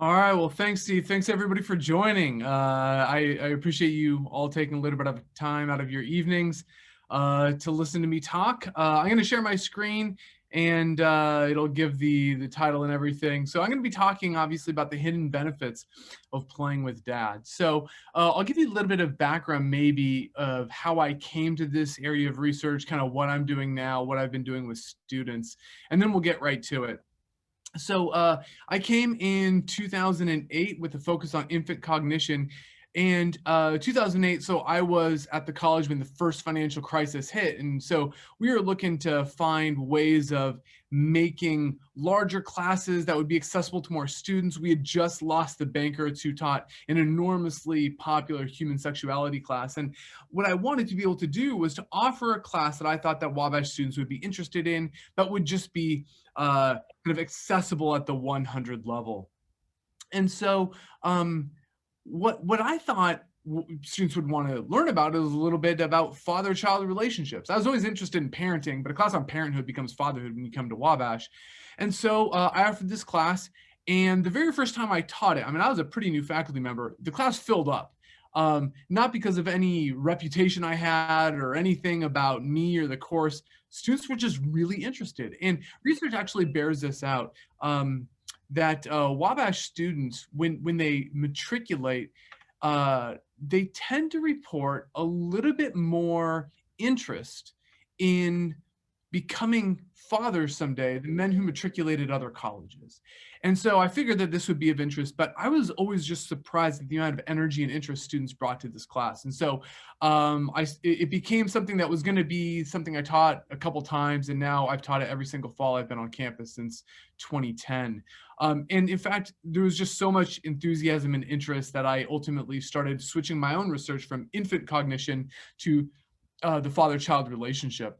All right. Well, thanks, Steve. Thanks everybody for joining. I appreciate you all taking a little bit of time out of your evenings to listen to me talk. I'm going to share my screen and it'll give the title and everything. So I'm going to be talking obviously about the hidden benefits of playing with dad. So I'll give you a little bit of background maybe of how I came to this area of research, kind of what I'm doing now, what I've been doing with students, and then we'll get right to it. So I came in 2008 with a focus on infant cognition. And 2008, so I was at the college when the first financial crisis hit. And so we were looking to find ways of making larger classes that would be accessible to more students. We had just lost the bankers who taught an enormously popular human sexuality class. And what I wanted to be able to do was to offer a class that I thought that Wabash students would be interested in, that would just be kind of accessible at the 100 level. And so what I thought students would want to learn about is a little bit about father-child relationships. I was always interested in parenting, but a class on parenthood becomes fatherhood when you come to Wabash. And so I offered this class, and the very first time I taught it, I mean, I was a pretty new faculty member, the class filled up. Not because of any reputation I had or anything about me or the course. Students were just really interested. And research actually bears this out, that Wabash students, when they matriculate, they tend to report a little bit more interest in becoming fathers someday than men who matriculated other colleges. And so I figured that this would be of interest, but I was always just surprised at the amount of energy and interest students brought to this class. And so it became something that was going to be something I taught a couple times, and now I've taught it every single fall I've been on campus since 2010. And in fact, there was just so much enthusiasm and interest that I ultimately started switching my own research from infant cognition to the father-child relationship.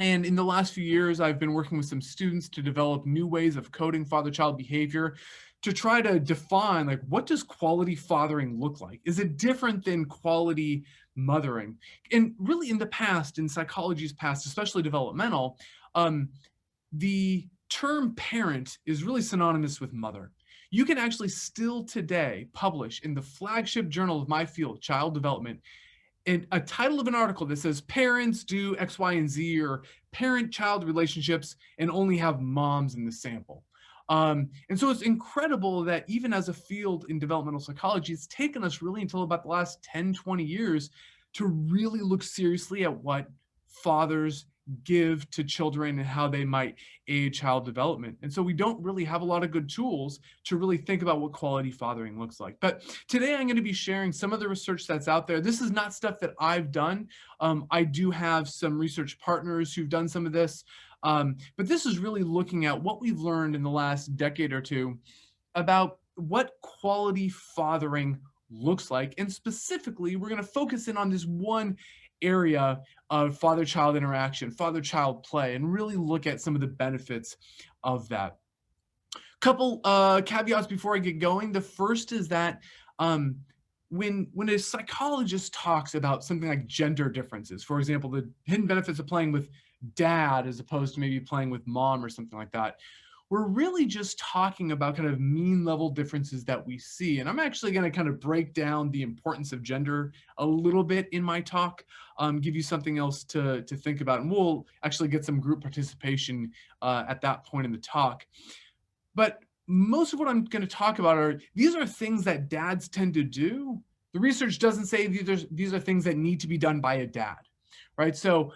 And in the last few years, I've been working with some students to develop new ways of coding father-child behavior to try to define, like, what does quality fathering look like? Is it different than quality mothering? And really in the past, in psychology's past, especially developmental, the term parent is really synonymous with mother. You can actually still today publish in the flagship journal of my field, child development, and a title of an article that says parents do X, Y, and Z, or parent-child relationships, and only have moms in the sample. And so it's incredible that even as a field in developmental psychology, it's taken us really until about the last 10, 20 years to really look seriously at what fathers give to children and how they might aid child development. And so we don't really have a lot of good tools to really think about what quality fathering looks like. But today I'm going to be sharing some of the research that's out there. This is not stuff that I've done. I do have some research partners who've done some of this. But this is really looking at what we've learned in the last decade or two about what quality fathering looks like. And specifically, we're going to focus in on this one area of father-child interaction, father-child play, and really look at some of the benefits of that. Couple caveats before I get going. The first is that when a psychologist talks about something like gender differences, for example, the hidden benefits of playing with dad as opposed to maybe playing with mom or something like that, we're really just talking about kind of mean level differences that we see. And I'm actually going to kind of break down the importance of gender a little bit in my talk, give you something else to think about. And we'll actually get some group participation at that point in the talk. But most of what I'm going to talk about these are things that dads tend to do. The research doesn't say these are things that need to be done by a dad. Right? So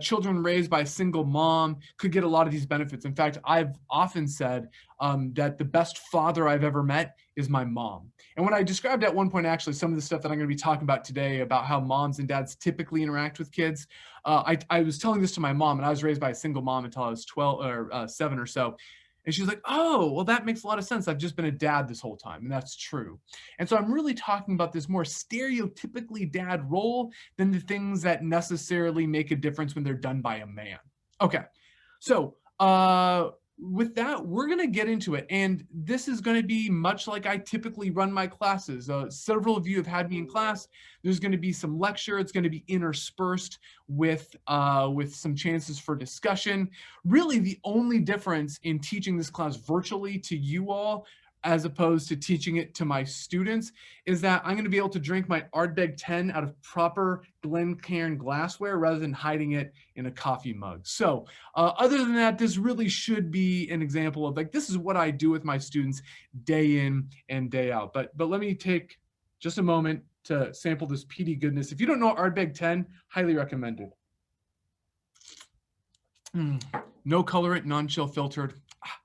children raised by a single mom could get a lot of these benefits. In fact, I've often said that the best father I've ever met is my mom. And when I described at one point, actually, some of the stuff that I'm going to be talking about today about how moms and dads typically interact with kids, I was telling this to my mom, and I was raised by a single mom until I was 12 or 7 or so. And she's like, oh, well, that makes a lot of sense. I've just been a dad this whole time. And that's true. And so I'm really talking about this more stereotypically dad role than the things that necessarily make a difference when they're done by a man. Okay. So with that, we're going to get into it. And this is going to be much like I typically run my classes. Several of you have had me in class. There's going to be some lecture. It's going to be interspersed with some chances for discussion. Really, the only difference in teaching this class virtually to you all as opposed to teaching it to my students is that I'm going to be able to drink my Ardbeg 10 out of proper Glencairn glassware rather than hiding it in a coffee mug. So other than that, this really should be an example of like, this is what I do with my students day in and day out. But let me take just a moment to sample this PD goodness. If you don't know Ardbeg 10, highly recommended. No colorant, non-chill filtered.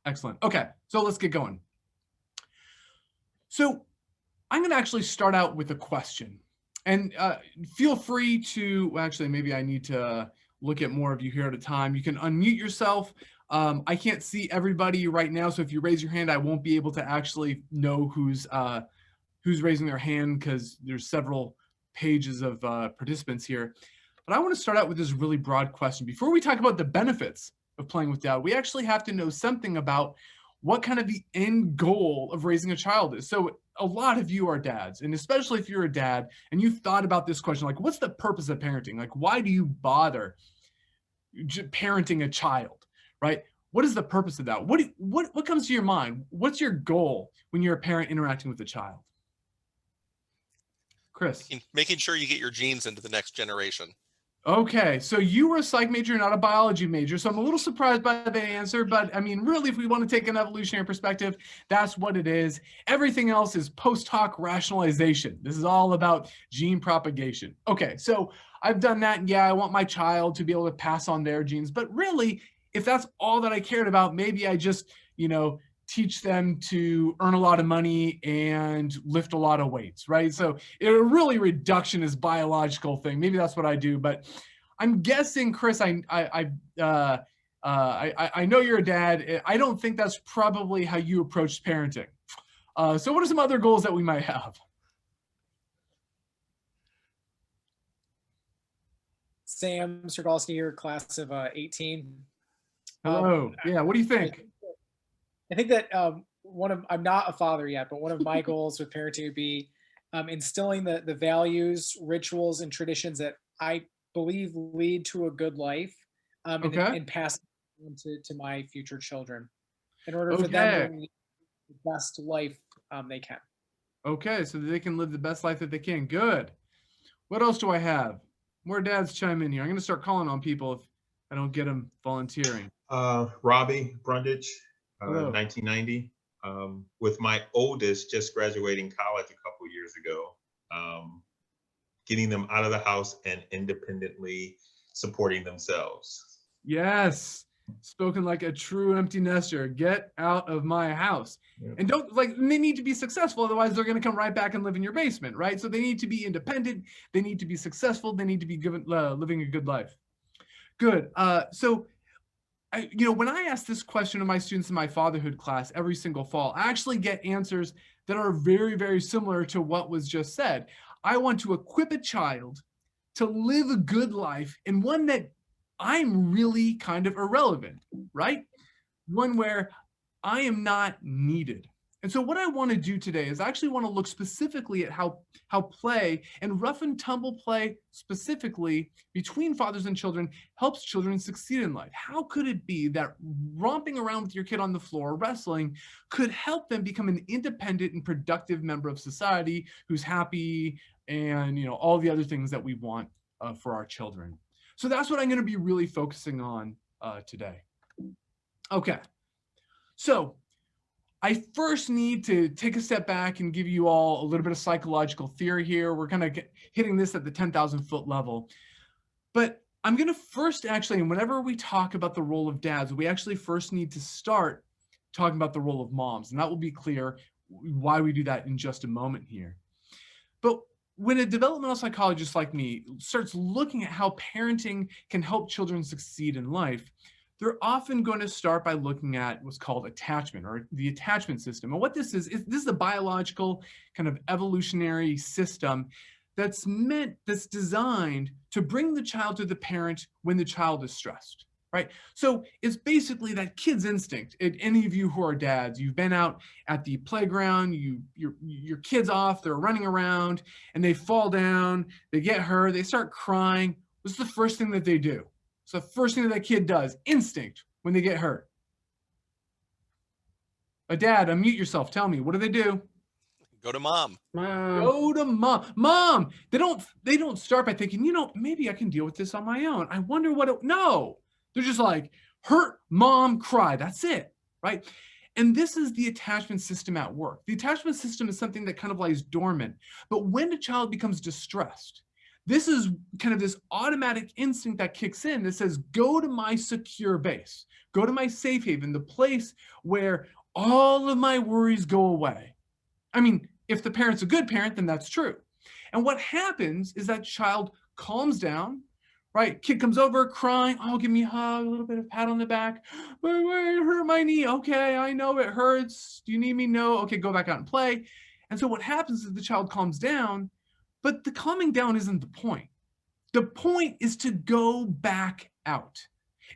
Excellent. Okay, so let's get going. So I'm going to actually start out with a question. And feel free to, actually, maybe I need to look at more of you here at a time. You can unmute yourself. I can't see everybody right now, so if you raise your hand, I won't be able to actually know who's raising their hand because there's several pages of participants here. But I want to start out with this really broad question. Before we talk about the benefits of playing with dad, we actually have to know something about what kind of the end goal of raising a child is. So a lot of you are dads, and especially if you're a dad and you've thought about this question, like what's the purpose of parenting? Like why do you bother parenting a child, right? What is the purpose of that? What comes to your mind? What's your goal when you're a parent interacting with a child? Chris. Making sure you get your genes into the next generation. Okay, so you were a psych major, not a biology major, so I'm a little surprised by the answer, but I mean, really, if we want to take an evolutionary perspective, that's what it is. Everything else is post hoc rationalization. This is all about gene propagation. Okay, so I've done that, and yeah, I want my child to be able to pass on their genes, but really, if that's all that I cared about, maybe I just, teach them to earn a lot of money and lift a lot of weights, right? So it really reductionist biological thing. Maybe that's what I do, but I'm guessing, Chris, I know you're a dad. I don't think that's probably how you approached parenting. So what are some other goals that we might have? Sam Sergalski here, class of 18. Hello. Yeah, what do you think? I think that I'm not a father yet, but one of my goals with parenting would be instilling the values, rituals, and traditions that I believe lead to a good life and pass them to my future children in order for them to live the best life they can. Okay, so that they can live the best life that they can. Good. What else do I have? More dads chime in here. I'm going to start calling on people if I don't get them volunteering. Robbie Brundage. 1990, with my oldest just graduating college a couple years ago, getting them out of the house and independently supporting themselves. Yes, spoken like a true empty nester. Get out of my house. Yep. And they need to be successful, otherwise they're going to come right back and live in your basement, right? So they need to be independent, they need to be successful, they need to be living a good life. Good. When I ask this question to my students in my fatherhood class every single fall, I actually get answers that are very, very similar to what was just said. I want to equip a child to live a good life, and one that I'm really kind of irrelevant, right? One where I am not needed. And so what I want to do today is I actually want to look specifically at how play and rough and tumble play specifically between fathers and children helps children succeed in life. How could it be that romping around with your kid on the floor, wrestling, could help them become an independent and productive member of society who's happy and all the other things that we want for our children? So that's what I'm going to be really focusing on today. Okay, so I first need to take a step back and give you all a little bit of psychological theory here. We're kind of hitting this at the 10,000 foot level. But I'm going to first actually, and whenever we talk about the role of dads, we actually first need to start talking about the role of moms. And that will be clear why we do that in just a moment here. But when a developmental psychologist like me starts looking at how parenting can help children succeed in life, they're often going to start by looking at what's called attachment, or the attachment system. And what this is a biological kind of evolutionary system that's designed to bring the child to the parent when the child is stressed, right? So it's basically that kid's instinct. Any of you who are dads, you've been out at the playground, your kid's off, they're running around, and they fall down, they get hurt, they start crying. What's the first thing that they do? So the first thing that kid does, instinct, when they get hurt. Dad, unmute yourself. Tell me, what do? Go to mom. Go to mom. Mom. They don't start by thinking, maybe I can deal with this on my own. I wonder no. They're just like, hurt, mom, cry. That's it, right? And this is the attachment system at work. The attachment system is something that kind of lies dormant. But when a child becomes distressed, this is kind of this automatic instinct that kicks in that says, go to my secure base. Go to my safe haven, the place where all of my worries go away. I mean, if the parent's a good parent, then that's true. And what happens is that child calms down, right? Kid comes over crying, oh, give me a hug, a little bit of pat on the back. Wait, it hurt my knee. Okay, I know it hurts. Do you need me? No. Okay, go back out and play. And so what happens is the child calms down, but the calming down isn't the point. The point is to go back out.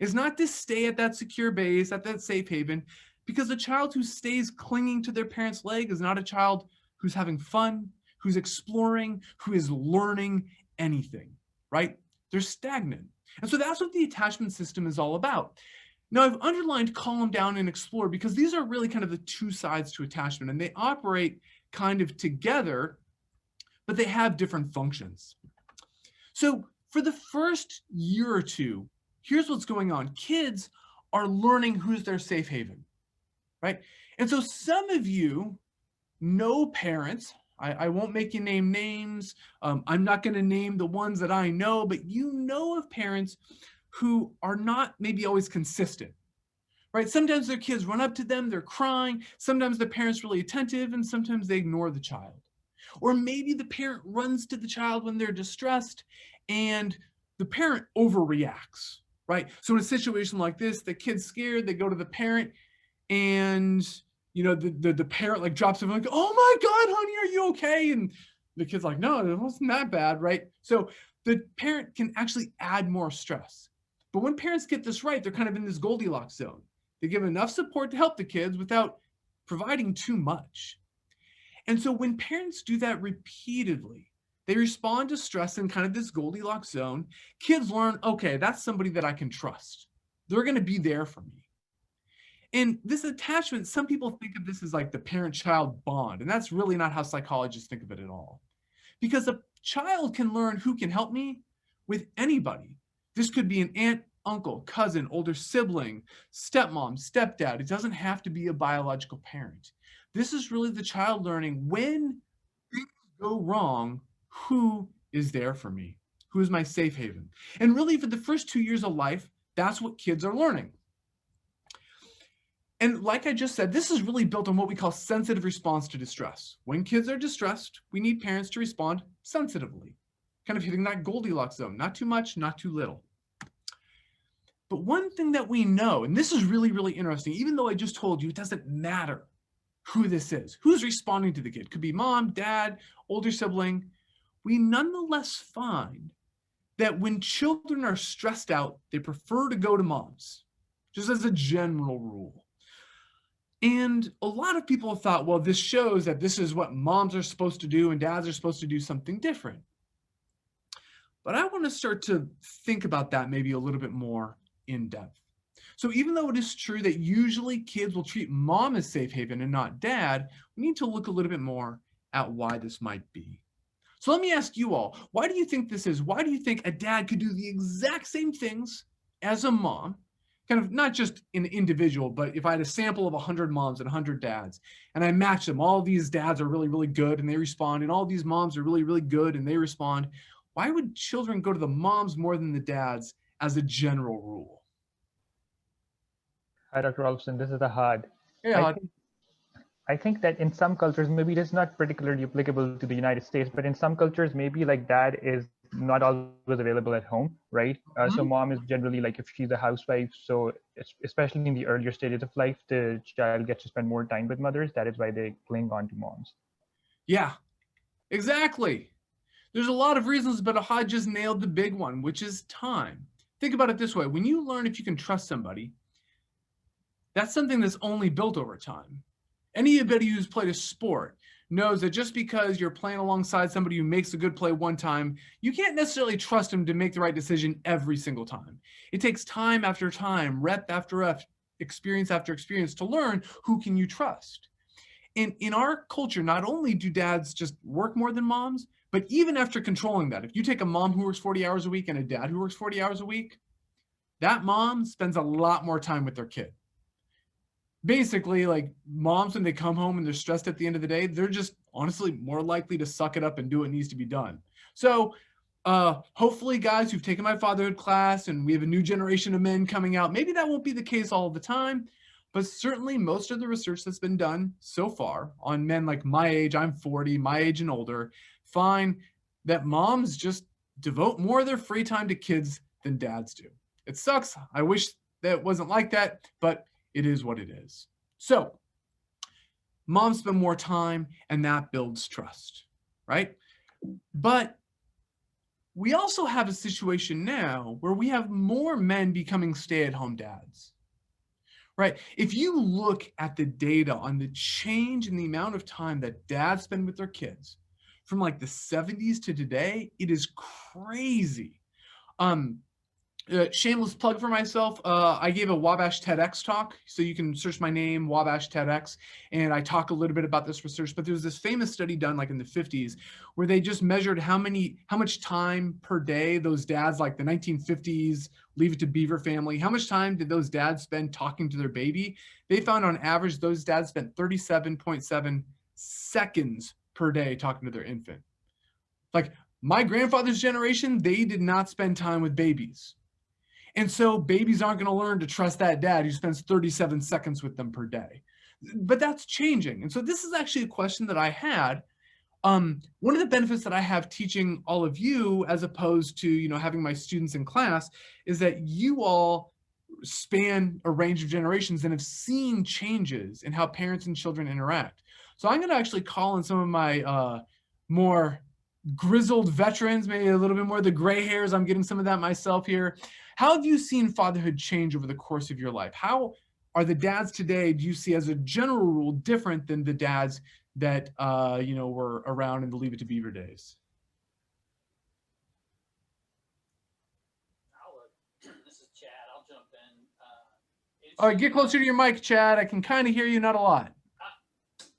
It's not to stay at that secure base, at that safe haven, because a child who stays clinging to their parent's leg is not a child who's having fun, who's exploring, who is learning anything, right? They're stagnant. And so that's what the attachment system is all about. Now, I've underlined calm down and explore because these are really kind of the two sides to attachment, and they operate kind of together, but they have different functions. So for the first year or two, here's what's going on. Kids are learning who's their safe haven, right? And so some of you know parents. I won't make you name names. I'm not going to name the ones that I know, but you know of parents who are not maybe always consistent, right? Sometimes their kids run up to them, they're crying. Sometimes the parent's really attentive, and sometimes they ignore the child. Or maybe the parent runs to the child when they're distressed, and the parent overreacts, right? So in a situation like this, the kid's scared, they go to the parent, and the parent like drops him like, oh my God, honey, are you okay? And the kid's like, no, it wasn't that bad, right? So the parent can actually add more stress. But when parents get this right, they're kind of in this Goldilocks zone. They give enough support to help the kids without providing too much. And so when parents do that repeatedly, they respond to stress in kind of this Goldilocks zone. Kids learn, okay, that's somebody that I can trust. They're going to be there for me. And this attachment, some people think of this as like the parent-child bond, and that's really not how psychologists think of it at all. Because a child can learn who can help me with anybody. This could be an aunt, uncle, cousin, older sibling, stepmom, stepdad. It doesn't have to be a biological parent. This is really the child learning when things go wrong, who is there for me? Who is my safe haven? And really for the first 2 years of life, that's what kids are learning. And like I just said, this is really built on what we call sensitive response to distress. When kids are distressed, we need parents to respond sensitively, kind of hitting that Goldilocks zone, not too much, not too little. But one thing that we know, and this is really, really interesting, even though I just told you, it doesn't matter who this is, who's responding to the kid. Could be mom, dad, older sibling. We nonetheless find that when children are stressed out, they prefer to go to moms, just as a general rule. And a lot of people have thought, well, this shows that this is what moms are supposed to do and dads are supposed to do something different. But I want to start to think about that maybe a little bit more in depth. So even though it is true that usually kids will treat mom as safe haven and not dad, we need to look a little bit more at why this might be. So let me ask you all, why do you think this is? Why do you think a dad could do the exact same things as a mom? Kind of not just an individual, but if I had a sample of 100 moms and 100 dads, and I match them, all these dads are really, really good and they respond, and all these moms are really, really good and they respond. Why would children go to the moms more than the dads as a general rule? Hi, Dr. Olofson. This is Ahad. Hey, I think that in some cultures, maybe it is not particularly applicable to the United States, but in some cultures, maybe like dad is not always available at home, right? So mom is generally like, if she's a housewife, so especially in the earlier stages of life, the child gets to spend more time with mothers. That is why they cling on to moms. Yeah, exactly. There's a lot of reasons, but Ahad just nailed the big one, which is time. Think about it this way. When you learn if you can trust somebody, that's something that's only built over time. Anybody who's played a sport knows that just because you're playing alongside somebody who makes a good play one time, you can't necessarily trust him to make the right decision every single time. It takes time after time, rep after rep, experience after experience to learn who can you trust. And in our culture, not only do dads just work more than moms, but even after controlling that, if you take a mom who works 40 hours a week and a dad who works 40 hours a week, that mom spends a lot more time with their kid. Basically, like moms, when they come home and they're stressed at the end of the day, they're just honestly more likely to suck it up and do what needs to be done. So hopefully, guys who've taken my fatherhood class, and we have a new generation of men coming out, maybe that won't be the case all the time, but certainly most of the research that's been done so far on men like my age, I'm 40, my age and older, find that moms just devote more of their free time to kids than dads do. It sucks. I wish that it wasn't like that, but it is what it is. So moms spend more time, and that builds trust, right? But we also have a situation now where we have more men becoming stay-at-home dads, right? If you look at the data on the change in the amount of time that dads spend with their kids from like the 70s to today, it is crazy. Shameless plug for myself. I gave a Wabash TEDx talk, so you can search my name, Wabash TEDx, and I talk a little bit about this research. But there was this famous study done like in the 50s where they just measured how much time per day those dads, like the 1950s Leave It to Beaver family, how much time did those dads spend talking to their baby? They found on average those dads spent 37.7 seconds per day talking to their infant. Like my grandfather's generation, they did not spend time with babies. And so babies aren't going to learn to trust that dad who spends 37 seconds with them per day. But that's changing. And so this is actually a question that I had. One of the benefits that I have teaching all of you, as opposed to, having my students in class, is that you all span a range of generations and have seen changes in how parents and children interact. So I'm going to actually call in some of my more grizzled veterans, maybe a little bit more of the gray hairs. I'm getting some of that myself here. How have you seen fatherhood change over the course of your life? How are the dads today, do you see as a general rule, different than the dads that were around in the Leave It to Beaver days? This is Chad. I'll jump in. All right, get closer to your mic, Chad. I can kind of hear you, not a lot.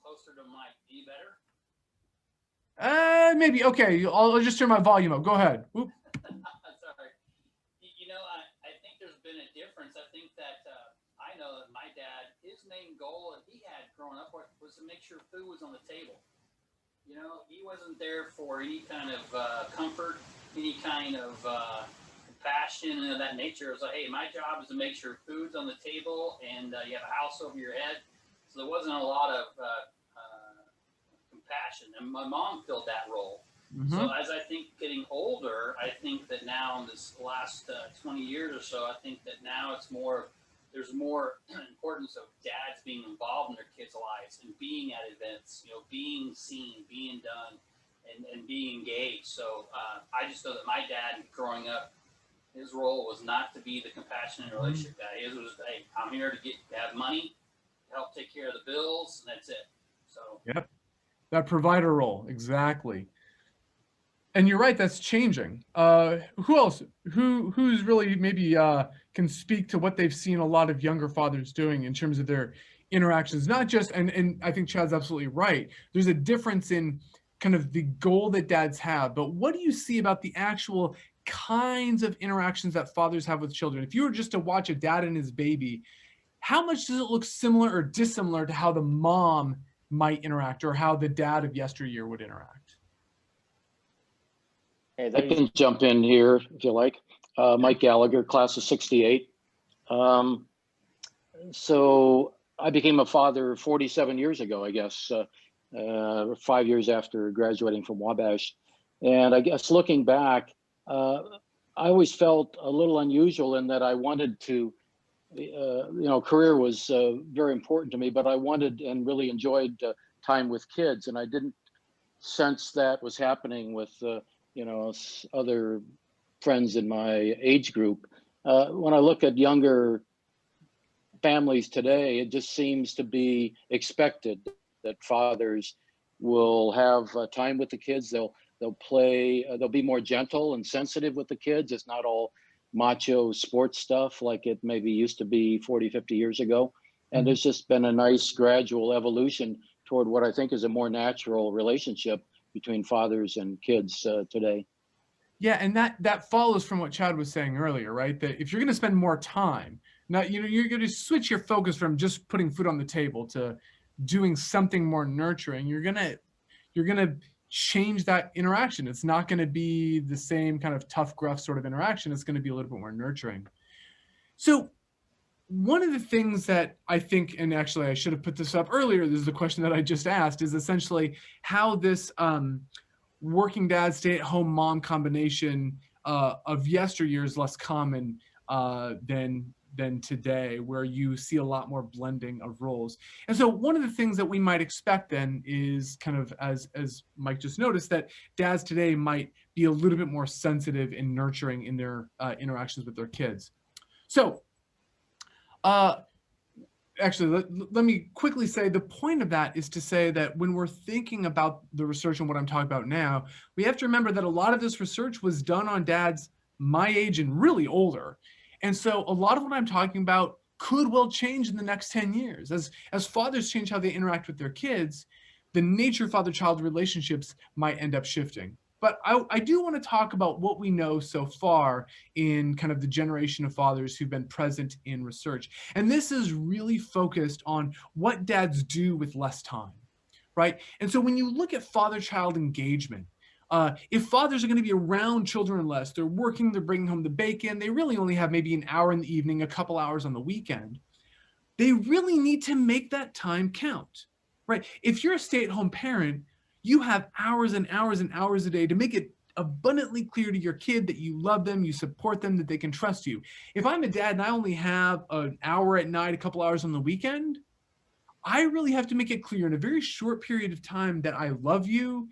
Closer to mic. Do you better? Maybe. Okay, I'll just turn my volume up. Go ahead. Whoop. Sorry. I think there's been a difference. I think that I know that my dad, his main goal that he had growing up was to make sure food was on the table. He wasn't there for any kind of comfort, any kind of compassion of that nature. It was like, hey, my job is to make sure food's on the table and you have a house over your head. So there wasn't a lot of compassion, and my mom filled that role. Mm-hmm. So as I think getting older, I think that now in this last 20 years or so, I think that now there's more importance of dads being involved in their kids' lives and being at events, being seen, being done, and being engaged. So I just know that my dad growing up, his role was not to be the compassionate relationship guy. His was, hey, I'm here to have money, help take care of the bills, and that's it. So yep, that provider role, exactly. And you're right, that's changing. Who else? Who's really maybe can speak to what they've seen a lot of younger fathers doing in terms of their interactions? Not just, and I think Chad's absolutely right. There's a difference in kind of the goal that dads have, but what do you see about the actual kinds of interactions that fathers have with children? If you were just to watch a dad and his baby, how much does it look similar or dissimilar to how the mom might interact or how the dad of yesteryear would interact? Hey, I can jump in here if you like. Mike Gallagher, class of '68. So I became a father 47 years ago, I guess, 5 years after graduating from Wabash. And I guess looking back, I always felt a little unusual in that I wanted to, career was very important to me, but I wanted and really enjoyed time with kids. And I didn't sense that was happening with other friends in my age group. When I look at younger families today, it just seems to be expected that fathers will have time with the kids. They'll play. They'll be more gentle and sensitive with the kids. It's not all macho sports stuff like it maybe used to be 40, 50 years ago. And there's just been a nice gradual evolution toward what I think is a more natural relationship between fathers and kids today. Yeah, and that follows from what Chad was saying earlier, right? That if you're going to spend more time, not you're going to switch your focus from just putting food on the table to doing something more nurturing. You're gonna change that interaction. It's not going to be the same kind of tough, gruff sort of interaction. It's going to be a little bit more nurturing. So one of the things that I think, and actually I should have put this up earlier, this is the question that I just asked, is essentially how this working dad, stay-at-home mom combination of yesteryear is less common than today, where you see a lot more blending of roles. And so one of the things that we might expect then is kind of, as Mike just noticed, that dads today might be a little bit more sensitive and nurturing in their interactions with their kids. So actually, let me quickly say the point of that is to say that when we're thinking about the research and what I'm talking about now, we have to remember that a lot of this research was done on dads my age and really older. And so a lot of what I'm talking about could well change in the next 10 years. As fathers change how they interact with their kids, the nature of father-child relationships might end up shifting. But I do want to talk about what we know so far in kind of the generation of fathers who've been present in research. And this is really focused on what dads do with less time, right? And so when you look at father-child engagement, if fathers are going to be around children less, they're working, they're bringing home the bacon, they really only have maybe an hour in the evening, a couple hours on the weekend, they really need to make that time count, right? If you're a stay-at-home parent, you have hours and hours and hours a day to make it abundantly clear to your kid that you love them, you support them, that they can trust you. If I'm a dad and I only have an hour at night, a couple hours on the weekend, I really have to make it clear in a very short period of time that I love you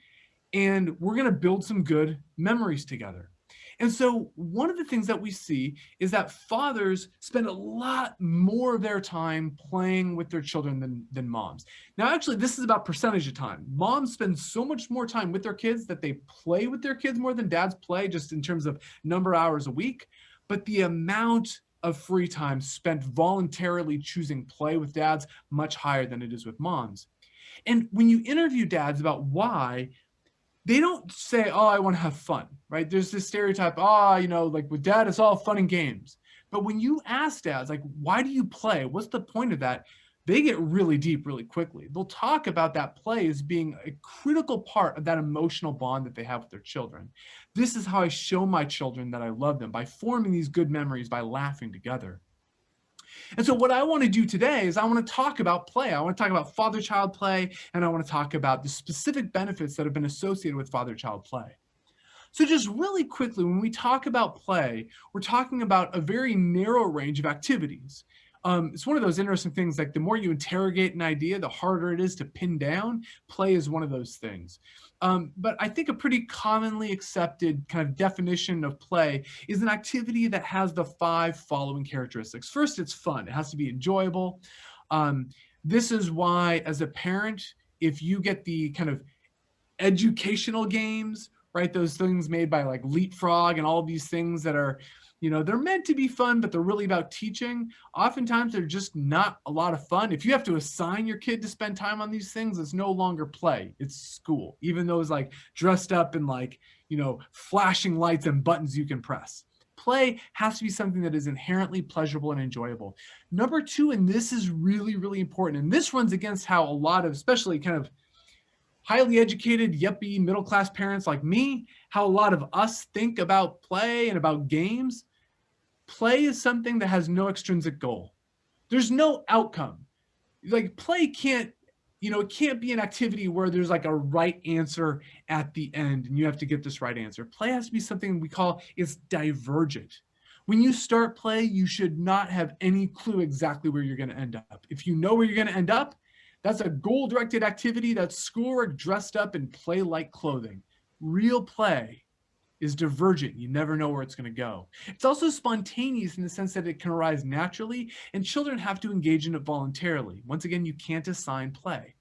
and we're going to build some good memories together. And so one of the things that we see is that fathers spend a lot more of their time playing with their children than moms. Now, actually, this is about percentage of time. Moms spend so much more time with their kids that they play with their kids more than dads play, just in terms of number of hours a week. But the amount of free time spent voluntarily choosing play with dads much higher than it is with moms. And when you interview dads about why, they don't say, oh, I want to have fun, right? There's this stereotype, like with dad, it's all fun and games. But when you ask dads, like, why do you play? What's the point of that? They get really deep really quickly. They'll talk about that play as being a critical part of that emotional bond that they have with their children. This is how I show my children that I love them, by forming these good memories, by laughing together. And so what I want to do today is I want to talk about play. I want to talk about father-child play, and I want to talk about the specific benefits that have been associated with father-child play. So just really quickly, when we talk about play, we're talking about a very narrow range of activities. It's one of those interesting things, like the more you interrogate an idea, the harder it is to pin down. Play is one of those things. But I think a pretty commonly accepted kind of definition of play is an activity that has the 5 following characteristics. First, it's fun. It has to be enjoyable. This is why, as a parent, if you get the kind of educational games, right, those things made by like Leapfrog and all of these things that are, they're meant to be fun, but they're really about teaching. Oftentimes, they're just not a lot of fun. If you have to assign your kid to spend time on these things, it's no longer play, it's school, even though it's like dressed up in like, flashing lights and buttons you can press. Play has to be something that is inherently pleasurable and enjoyable. Number 2, and this is really, really important, and this runs against how a lot of, especially kind of highly educated, yuppie, middle-class parents like me, how a lot of us think about play and about games. Play is something that has no extrinsic goal. There's no outcome. Like play can't, it can't be an activity where there's like a right answer at the end and you have to get this right answer. Play has to be something we call it's divergent. When you start play, you should not have any clue exactly where you're going to end up. If you know where you're going to end up, that's a goal-directed activity. That's schoolwork dressed up in play-like clothing. Real play is divergent. You never know where it's going to go. It's also spontaneous in the sense that it can arise naturally, and children have to engage in it voluntarily. Once again, you can't assign play.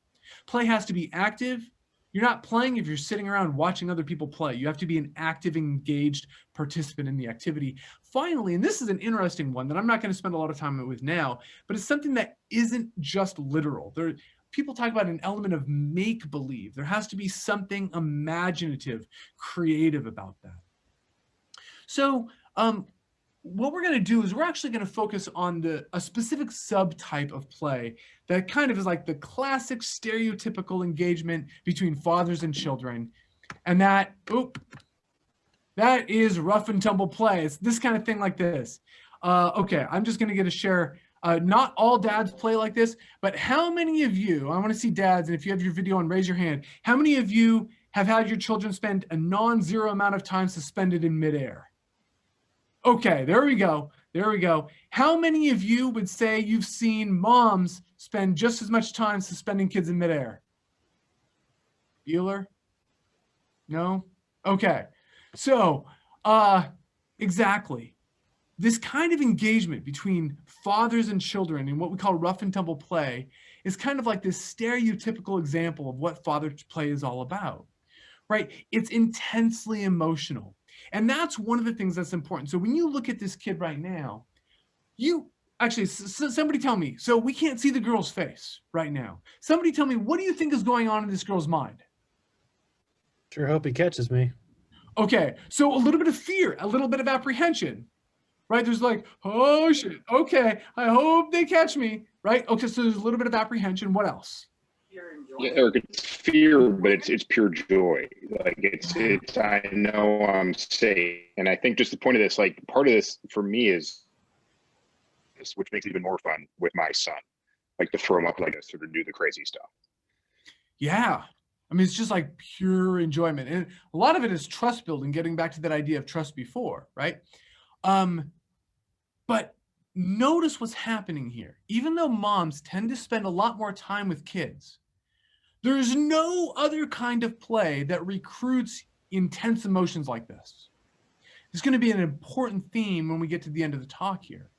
Play has to be active, You're not playing if you're sitting around watching other people play. You have to be an active, engaged participant in the activity. Finally, and this is an interesting one that I'm not going to spend a lot of time with now, but it's something that isn't just literal. People talk about an element of make-believe. There has to be something imaginative, creative about that. So what we're going to do is we're actually going to focus on a specific subtype of play that kind of is like the classic stereotypical engagement between fathers and children. And that is rough and tumble play. It's this kind of thing like this. Okay, I'm just going to share. Not all dads play like this, but how many of you, I want to see dads, and if you have your video on, raise your hand. How many of you have had your children spend a non-zero amount of time suspended in midair? Okay, there we go. There we go. How many of you would say you've seen moms spend just as much time suspending kids in midair? Bueller? No? Okay. So, exactly. This kind of engagement between fathers and children in what we call rough and tumble play is kind of like this stereotypical example of what father play is all about, right? It's intensely emotional. And that's one of the things that's important. So when you look at this kid right now, somebody tell me, so we can't see the girl's face right now. Somebody tell me, what do you think is going on in this girl's mind? Sure hope he catches me. Okay, so a little bit of fear, a little bit of apprehension, right? There's like, oh shit, okay, I hope they catch me, right? Okay, so there's a little bit of apprehension. What else? Yeah, Eric, it's fear, but it's pure joy. Like it's I know I'm safe. And I think just the point of this, like part of this for me is this, which makes it even more fun with my son, like to throw him up like this or to do the crazy stuff. Yeah. I mean, it's just like pure enjoyment. And a lot of it is trust building, getting back to that idea of trust before, right? But notice what's happening here. Even though moms tend to spend a lot more time with kids, there's no other kind of play that recruits intense emotions like this. It's going to be an important theme when we get to the end of the talk here.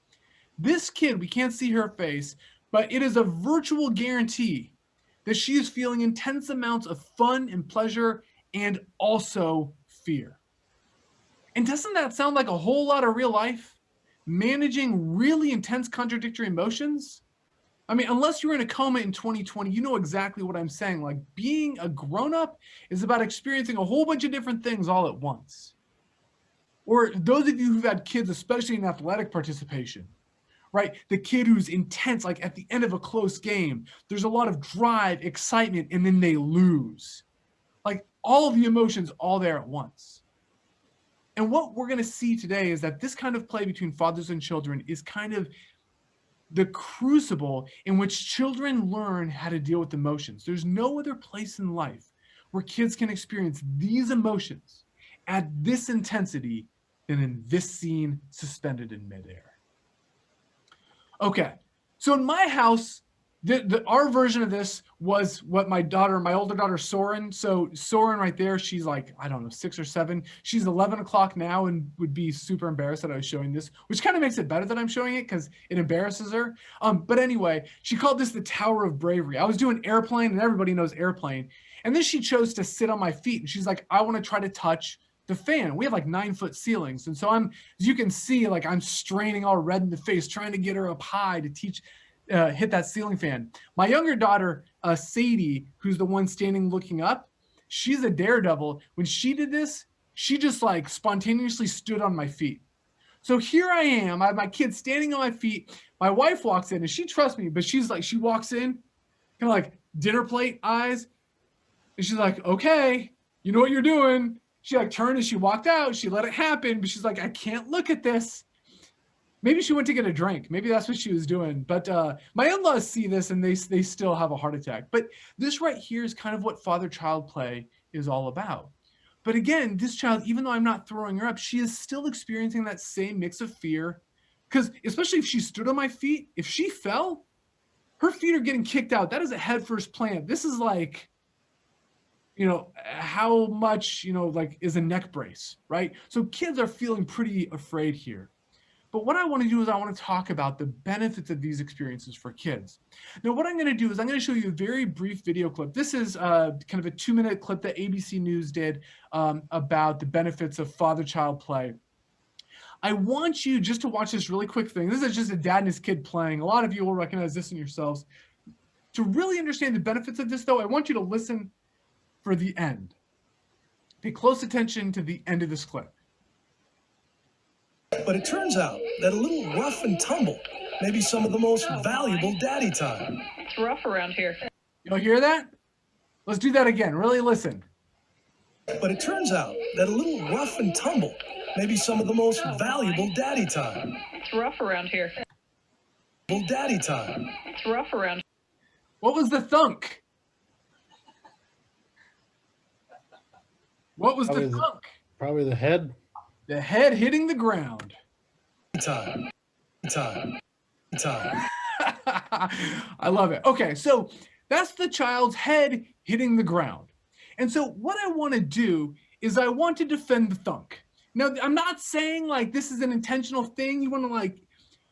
This kid, we can't see her face, but it is a virtual guarantee that she is feeling intense amounts of fun and pleasure and also fear. And doesn't that sound like a whole lot of real life? Managing really intense contradictory emotions? I mean, unless you were in a coma in 2020, you know exactly what I'm saying. Like being a grown-up is about experiencing a whole bunch of different things all at once. Or those of you who've had kids, especially in athletic participation, right? The kid who's intense, like at the end of a close game, there's a lot of drive, excitement, and then they lose. Like all of the emotions all there at once. And what we're going to see today is that this kind of play between fathers and children is kind of the crucible in which children learn how to deal with emotions. There's no other place in life where kids can experience these emotions at this intensity than in this scene suspended in midair. Okay, so in my house, our version of this was what my older daughter, Soren. So Soren right there, she's like, I don't know, 6 or 7. She's 11 o'clock now and would be super embarrassed that I was showing this, which kind of makes it better that I'm showing it because it embarrasses her. But anyway, she called this the Tower of Bravery. I was doing airplane and everybody knows airplane. And then she chose to sit on my feet and she's like, I want to try to touch the fan. We have like 9-foot ceilings. And so as you can see, like I'm straining all red in the face, trying to get her up high to hit that ceiling fan. My younger daughter, Sadie, who's the one standing looking up, she's a daredevil. When she did this, she just like spontaneously stood on my feet. So here I am, I have my kid standing on my feet. My wife walks in and she trusts me, but she's like, she walks in, kind of like dinner plate eyes. And she's like, okay, you know what you're doing. She like turned and she walked out. She let it happen, but she's like, I can't look at this. Maybe she went to get a drink. Maybe that's what she was doing. But my in-laws see this and they still have a heart attack. But this right here is kind of what father-child play is all about. But again, this child, even though I'm not throwing her up, she is still experiencing that same mix of fear. Because especially if she stood on my feet, if she fell, her feet are getting kicked out. That is a head first plant. This is like, you know, how much, you know, like is a neck brace, right? So kids are feeling pretty afraid here. But what I want to do is I want to talk about the benefits of these experiences for kids. Now, what I'm going to do is I'm going to show you a very brief video clip. This is kind of a 2-minute clip that ABC News did about the benefits of father-child play. I want you just to watch this really quick thing. This is just a dad and his kid playing. A lot of you will recognize this in yourselves. To really understand the benefits of this, though, I want you to listen for the end. Pay close attention to the end of this clip. But it turns out that a little rough and tumble may be some of the most valuable daddy time. It's rough around here. Y'all hear that? Let's do that again. Really listen. But it turns out that a little rough and tumble may be some of the most valuable daddy time. It's rough around here. Daddy time. It's rough around. What was the thunk? What was the thunk? Probably the head. The head hitting the ground. Time. I love it. Okay, so that's the child's head hitting the ground. And so what I want to do is I want to defend the thunk. Now, I'm not saying like this is an intentional thing you want to like,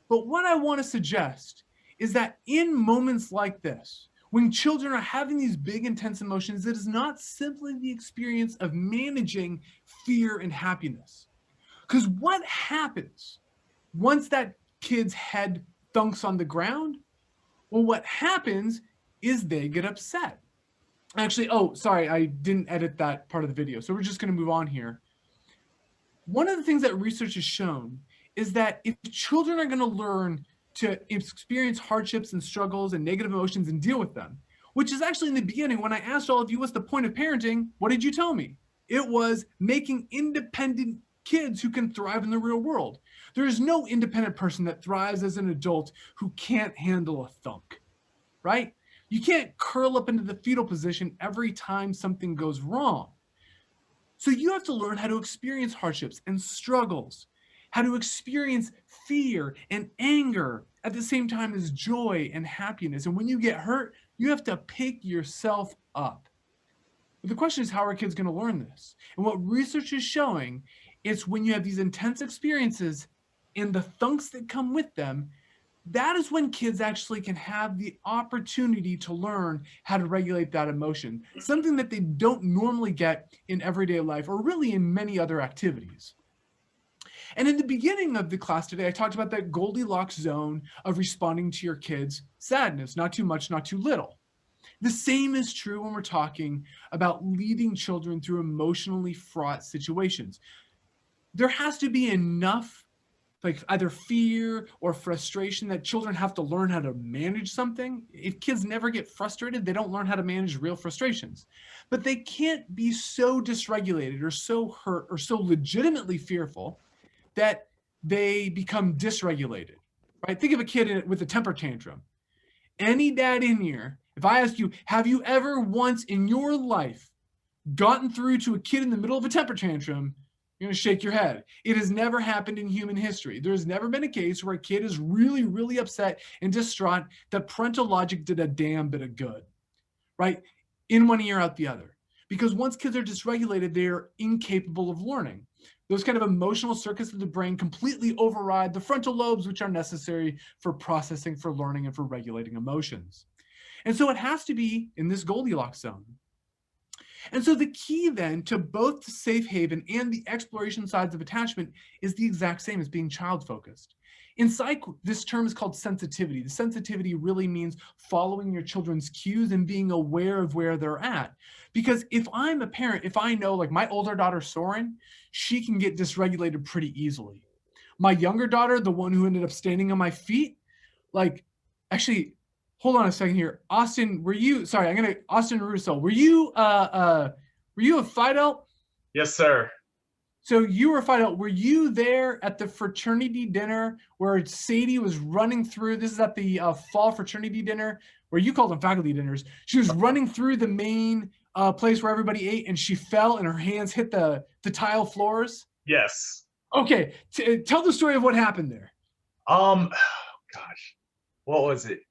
but what I want to suggest is that in moments like this, when children are having these big, intense emotions, it is not simply the experience of managing fear and happiness. Because what happens once that kid's head thunks on the ground? Well, what happens is they get upset. Actually, oh, sorry, I didn't edit that part of the video. So we're just going to move on here. One of the things that research has shown is that if children are going to learn to experience hardships and struggles and negative emotions and deal with them, which is actually in the beginning, when I asked all of you, what's the point of parenting? What did you tell me? It was making independent kids who can thrive in the real world. There is no independent person that thrives as an adult who can't handle a thunk, right? You can't curl up into the fetal position every time something goes wrong. So you have to learn how to experience hardships and struggles, how to experience fear and anger at the same time as joy and happiness. And when you get hurt, you have to pick yourself up. But the question is, how are kids going to learn this? And what research is showing is when you have these intense experiences and the thunks that come with them, that is when kids actually can have the opportunity to learn how to regulate that emotion, something that they don't normally get in everyday life or really in many other activities. And in the beginning of the class today, I talked about that Goldilocks zone of responding to your kids' sadness, not too much, not too little. The same is true when we're talking about leading children through emotionally fraught situations. There has to be enough like either fear or frustration that children have to learn how to manage something. If kids never get frustrated, they don't learn how to manage real frustrations. But they can't be so dysregulated or so hurt or so legitimately fearful that they become dysregulated, right? Think of a kid with a temper tantrum. Any dad in here, if I ask you, have you ever once in your life gotten through to a kid in the middle of a temper tantrum, you're going to shake your head. It has never happened in human history. There's never been a case where a kid is really, really upset and distraught that parental logic did a damn bit of good, right? In one ear, out the other. Because once kids are dysregulated, they're incapable of learning. Those kind of emotional circuits of the brain completely override the frontal lobes, which are necessary for processing, for learning, and for regulating emotions. And so it has to be in this Goldilocks zone. And so the key then to both the safe haven and the exploration sides of attachment is the exact same as being child-focused. In psych, this term is called sensitivity. The sensitivity really means following your children's cues and being aware of where they're at. Because if I'm a parent, if I know like my older daughter, Soren, she can get dysregulated pretty easily. My younger daughter, the one who ended up standing on my feet, like actually, hold on a second here. Austin, Austin Russo, were you a Fidel? Yes, sir. So you were Fidel. Were you there at the fraternity dinner where Sadie was running through? This is at the fall fraternity dinner, where you called them faculty dinners. She was running through the main place where everybody ate, and she fell and her hands hit the tile floors. Yes. Okay, tell the story of what happened there. Gosh, what was it?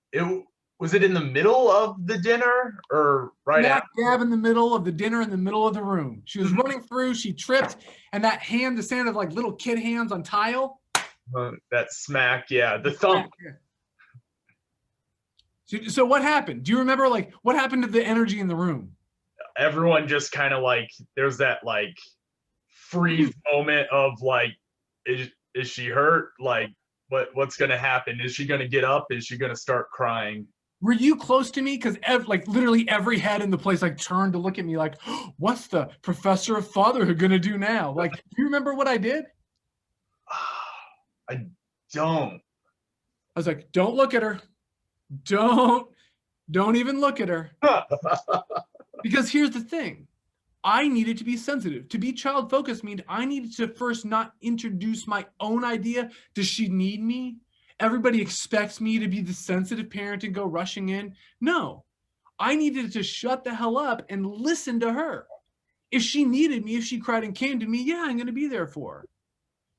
Was it in the middle of the dinner or right after? Dab in the middle of the dinner, in the middle of the room. She was running through, she tripped, and that hand, the sound of like little kid hands on tile, That smack, yeah, the thump. So what happened? Do you remember like what happened to the energy in the room? Everyone just kind of like, there's that like freeze moment of like, is she hurt? Like, what's gonna happen? Is she gonna get up? Is she gonna start crying? Were you close to me? Because like literally every head in the place like turned to look at me like, what's the professor of fatherhood gonna do now? Like, do you remember what I did? I don't. I was like, don't look at her. Don't even look at her. Because here's the thing. I needed to be sensitive. To be child focused means I needed to first not introduce my own idea. Does she need me? Everybody expects me to be the sensitive parent and go rushing in. No, I needed to shut the hell up and listen to her. If she needed me, if she cried and came to me, yeah, I'm going to be there for her.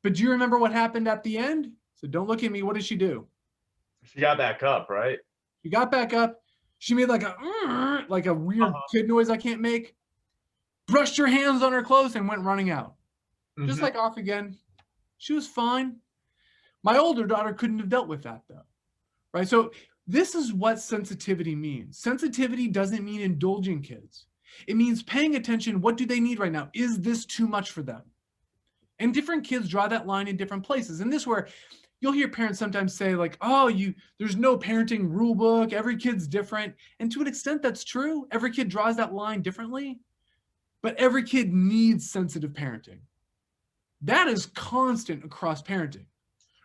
But do you remember what happened at the end? So don't look at me. What did she do? She got back up, right? She got back up. She made like a weird kid noise I can't make. Brushed her hands on her clothes and went running out. Just like off again. She was fine. My older daughter couldn't have dealt with that though, right? So this is what sensitivity means. Sensitivity doesn't mean indulging kids. It means paying attention. What do they need right now? Is this too much for them? And different kids draw that line in different places. And this is where you'll hear parents sometimes say like, oh, there's no parenting rule book. Every kid's different. And to an extent that's true. Every kid draws that line differently, but every kid needs sensitive parenting. That is constant across parenting,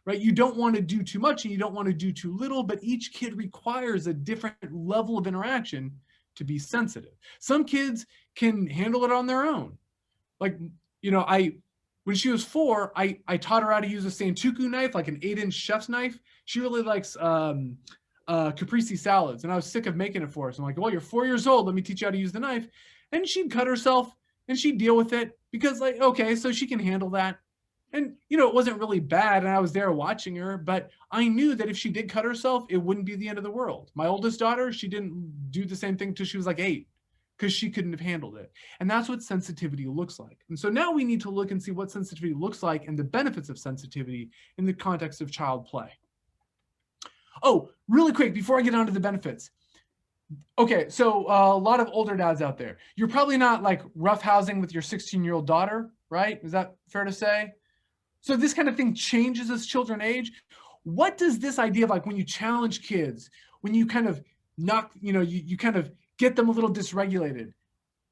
right? You don't want to do too much and you don't want to do too little, but each kid requires a different level of interaction to be sensitive. Some kids can handle it on their own. Like, when she was 4, I taught her how to use a Santoku knife, like an 8-inch chef's knife. She really likes caprese salads, and I was sick of making it for her. So I'm like, well, you're 4 years old. Let me teach you how to use the knife. And she'd cut herself, and she'd deal with it because, like, okay, so she can handle that. And, it wasn't really bad, and I was there watching her, but I knew that if she did cut herself, it wouldn't be the end of the world. My oldest daughter, she didn't do the same thing till she was like 8. Because she couldn't have handled it. And that's what sensitivity looks like. And so now we need to look and see what sensitivity looks like and the benefits of sensitivity in the context of child play. Oh, really quick, before I get on to the benefits. Okay, so a lot of older dads out there, you're probably not like roughhousing with your 16-year-old daughter, right? Is that fair to say? So this kind of thing changes as children age. What does this idea of like when you challenge kids, when you kind of knock, you kind of get them a little dysregulated.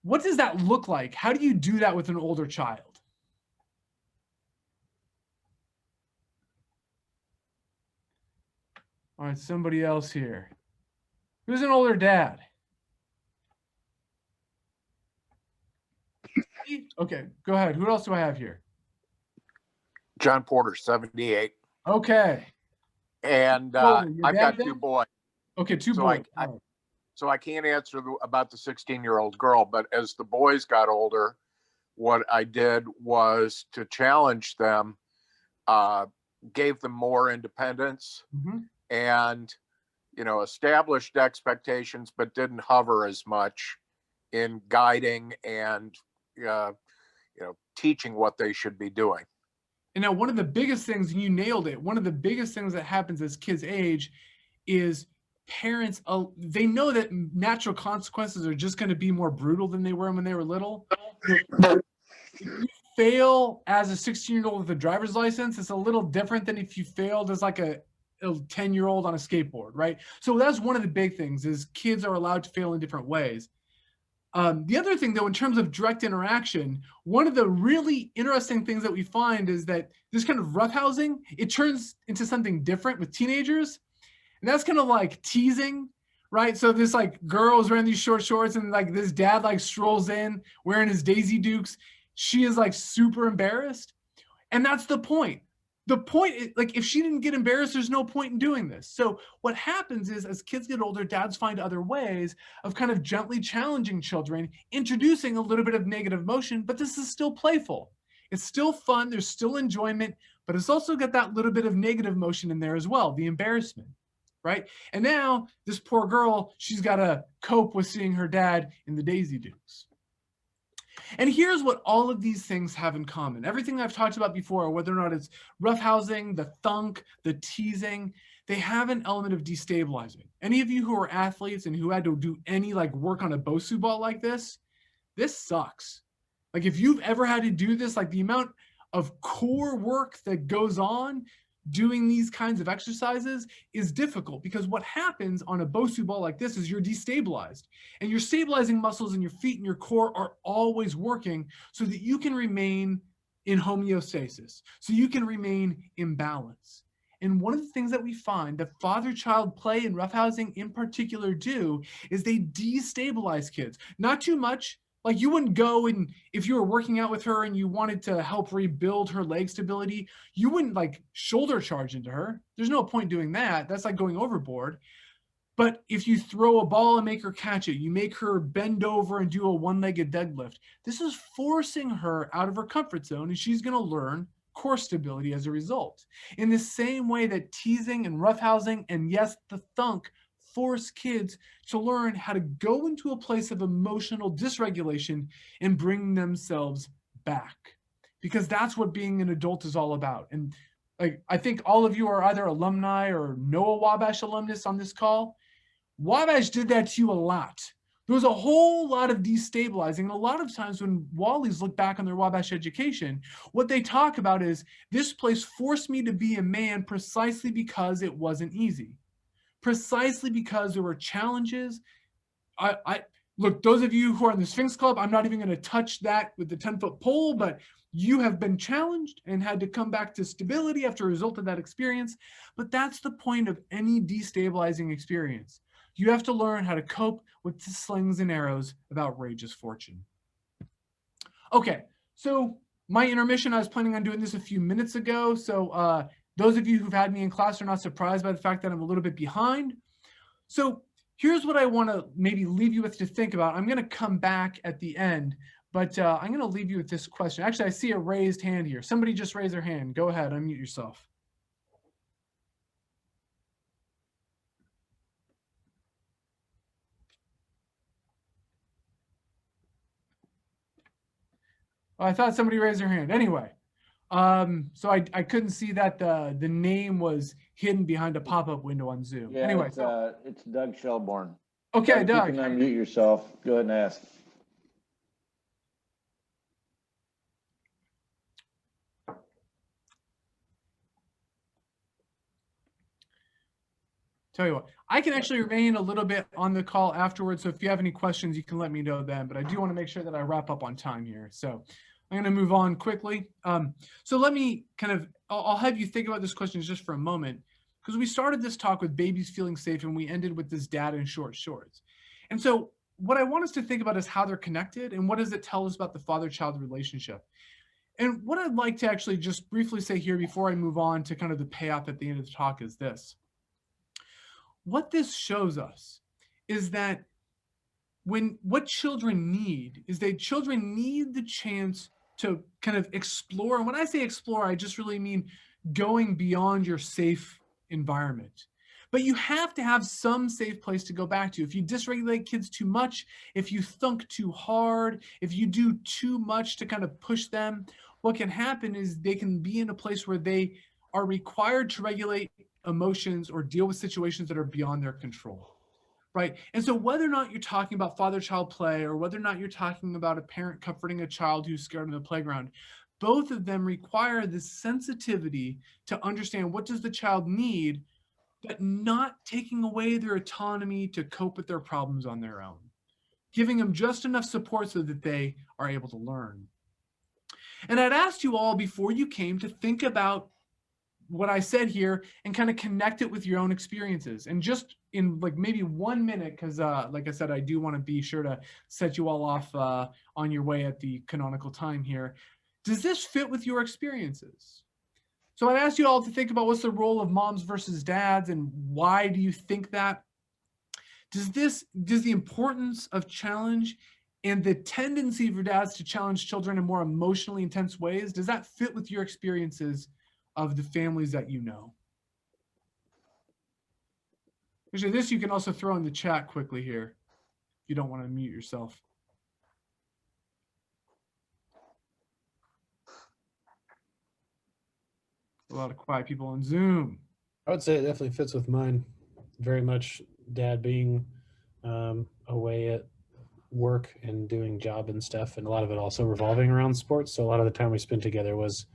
What does that look like? How do you do that with an older child? All right, somebody else here. Who's an older dad? Okay, go ahead. Who else do I have here? John Porter, 78. Okay. And I've got 2 boys. Okay, 2 boys. So I can't answer about the 16-year-old girl, but as the boys got older, what I did was to challenge them, gave them more independence and, established expectations, but didn't hover as much in guiding and, teaching what they should be doing. And now one of the biggest things, and you nailed it, one of the biggest things that happens as kids age is parents, they know that natural consequences are just going to be more brutal than they were when they were little. If you fail as a 16-year-old with a driver's license, it's a little different than if you failed as like a 10-year-old on a skateboard, right? So that's one of the big things is kids are allowed to fail in different ways. The other thing, though, in terms of direct interaction, one of the really interesting things that we find is that this kind of roughhousing, it turns into something different with teenagers. And that's kind of like teasing, right? So this like girl is wearing these short shorts and like this dad like strolls in wearing his Daisy Dukes. She is like super embarrassed. And that's the point. The point is like, if she didn't get embarrassed, there's no point in doing this. So what happens is as kids get older, dads find other ways of kind of gently challenging children, introducing a little bit of negative emotion, but this is still playful. It's still fun. There's still enjoyment, but it's also got that little bit of negative emotion in there as well, the embarrassment. Right? And now this poor girl, she's got to cope with seeing her dad in the Daisy Dukes. And here's what all of these things have in common. Everything I've talked about before, whether or not it's roughhousing, the thunk, the teasing, they have an element of destabilizing. Any of you who are athletes and who had to do any like work on a Bosu ball like this sucks. Like if you've ever had to do this, like the amount of core work that goes on doing these kinds of exercises is difficult, because what happens on a Bosu ball like this is you're destabilized, and your stabilizing muscles in your feet and your core are always working so that you can remain in homeostasis, so you can remain in balance. And one of the things that we find that father-child play and roughhousing in particular do is they destabilize kids. Not too much. Like you wouldn't go and if you were working out with her and you wanted to help rebuild her leg stability, you wouldn't like shoulder charge into her. There's no point doing that. That's like going overboard. But if you throw a ball and make her catch it, you make her bend over and do a one-legged deadlift, this is forcing her out of her comfort zone, and she's going to learn core stability as a result. In the same way that teasing and roughhousing and yes, the thunk force kids to learn how to go into a place of emotional dysregulation and bring themselves back, because that's what being an adult is all about. And like, I think all of you are either alumni or know a Wabash alumnus on this call. Wabash did that to you a lot. There was a whole lot of destabilizing. And a lot of times when Wallies look back on their Wabash education, what they talk about is this place forced me to be a man precisely because it wasn't easy. Precisely because there were challenges. Look, those of you who are in the Sphinx Club, I'm not even going to touch that with the 10-foot pole, but you have been challenged and had to come back to stability after a result of that experience. But that's the point of any destabilizing experience. You have to learn how to cope with the slings and arrows of outrageous fortune. Okay, so my intermission, I was planning on doing this a few minutes ago. So those of you who've had me in class are not surprised by the fact that I'm a little bit behind. So here's what I want to maybe leave you with to think about. I'm going to come back at the end, but I'm going to leave you with this question. Actually, I see a raised hand here. Somebody just raised their hand. Go ahead, unmute yourself. Oh, I thought somebody raised their hand. Anyway, so I couldn't see that the name was hidden behind a pop-up window on Zoom. Yeah, anyway, it's Doug Shelbourne. Okay, Doug. You can unmute yourself. Go ahead and ask. Tell you what, I can actually remain a little bit on the call afterwards. So if you have any questions, you can let me know then. But I do want to make sure that I wrap up on time here. So I'm going to move on quickly. So let me I'll have you think about this question just for a moment, because we started this talk with babies feeling safe and we ended with this dad in short shorts. And so what I want us to think about is how they're connected and what does it tell us about the father-child relationship. And what I'd like to actually just briefly say here before I move on to kind of the payoff at the end of the talk is this. What this shows us is that what children need is children need the chance to kind of explore. And when I say explore, I just really mean going beyond your safe environment. But you have to have some safe place to go back to. If you dysregulate kids too much, if you thunk too hard, if you do too much to kind of push them, what can happen is they can be in a place where they are required to regulate emotions or deal with situations that are beyond their control, right? And so whether or not you're talking about father-child play or whether or not you're talking about a parent comforting a child who's scared in the playground, both of them require this sensitivity to understand what does the child need, but not taking away their autonomy to cope with their problems on their own, giving them just enough support so that they are able to learn. And I'd asked you all before you came to think about what I said here and kind of connect it with your own experiences. And just in like maybe 1 minute, because like I said, I do want to be sure to set you all off on your way at the canonical time here. Does this fit with your experiences? So I asked you all to think about what's the role of moms versus dads and why do you think that? Does the importance of challenge and the tendency for dads to challenge children in more emotionally intense ways, does that fit with your experiences of the families that you know? Actually, this you can also throw in the chat quickly here if you don't want to mute yourself. A lot of quiet people on Zoom. I would say it definitely fits with mine. Very much dad being away at work and doing job and stuff, and a lot of it also revolving around sports. So a lot of the time we spent together was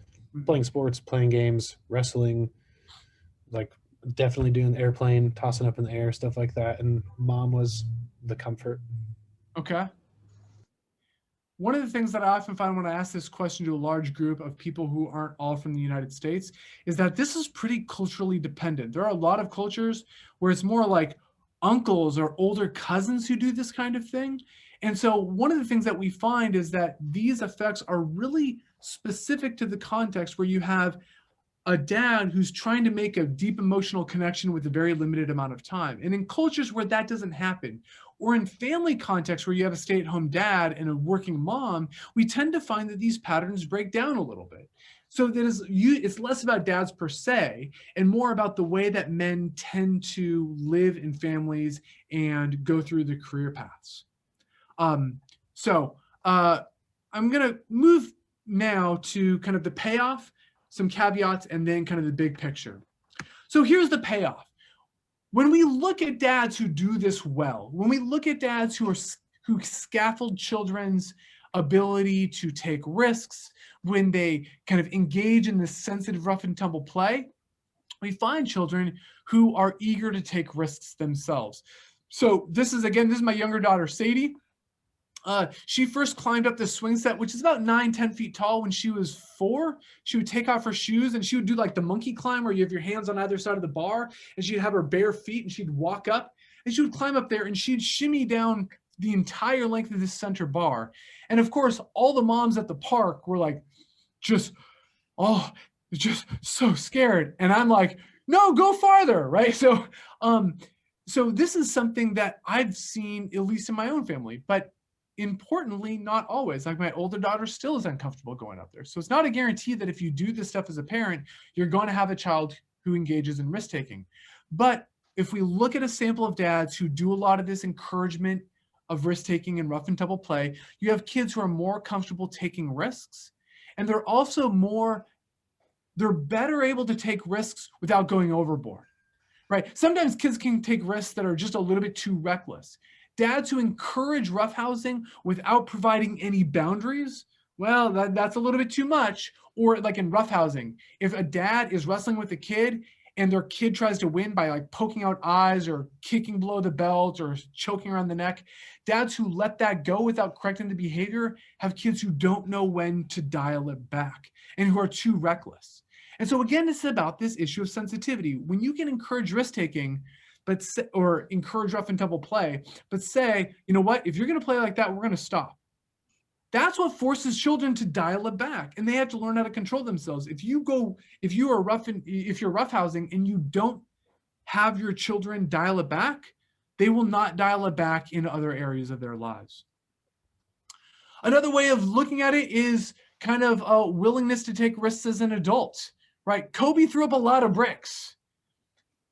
playing sports, playing games, wrestling, like definitely doing the airplane, tossing up in the air, stuff like that. And mom was the comfort. Okay. One of the things that I often find when I ask this question to a large group of people who aren't all from the United States is that this is pretty culturally dependent. There are a lot of cultures where it's more like uncles or older cousins who do this kind of thing. And so one of the things that we find is that these effects are really specific to the context where you have a dad who's trying to make a deep emotional connection with a very limited amount of time. And in cultures where that doesn't happen, or in family contexts where you have a stay-at-home dad and a working mom, we tend to find that these patterns break down a little bit. So it's less about dads per se and more about the way that men tend to live in families and go through the career paths. I'm gonna move now to kind of the payoff, some caveats, and then kind of the big picture. So here's the payoff. When we look at dads who do this well, when we look at dads who scaffold children's ability to take risks, when they kind of engage in this sensitive rough and tumble play, we find children who are eager to take risks themselves. So this is my younger daughter, Sadie. She first climbed up this swing set, which is about 9-10 feet tall. When she was 4, she would take off her shoes and she would do like the monkey climb where you have your hands on either side of the bar, and she'd have her bare feet and she'd walk up and she would climb up there and she'd shimmy down the entire length of this center bar. And of course, all the moms at the park were like, just so scared. And I'm like, no, go farther, right? So this is something that I've seen, at least in my own family, but importantly, not always. Like my older daughter still is uncomfortable going up there. So it's not a guarantee that if you do this stuff as a parent, you're going to have a child who engages in risk-taking. But if we look at a sample of dads who do a lot of this encouragement of risk-taking and rough and tumble play, you have kids who are more comfortable taking risks. And they're also they're better able to take risks without going overboard, right? Sometimes kids can take risks that are just a little bit too reckless. Dads who encourage roughhousing without providing any boundaries, well, that's a little bit too much. Or like in roughhousing, if a dad is wrestling with a kid and their kid tries to win by like poking out eyes or kicking below the belt or choking around the neck, dads who let that go without correcting the behavior have kids who don't know when to dial it back and who are too reckless. And so again, this is about this issue of sensitivity. When you can encourage risk-taking, or encourage rough and tumble play, but say, you know what, if you're going to play like that, we're going to stop. That's what forces children to dial it back, and they have to learn how to control themselves. If you're roughhousing and you don't have your children dial it back, they will not dial it back in other areas of their lives. Another way of looking at it is kind of a willingness to take risks as an adult, right? Kobe threw up a lot of bricks,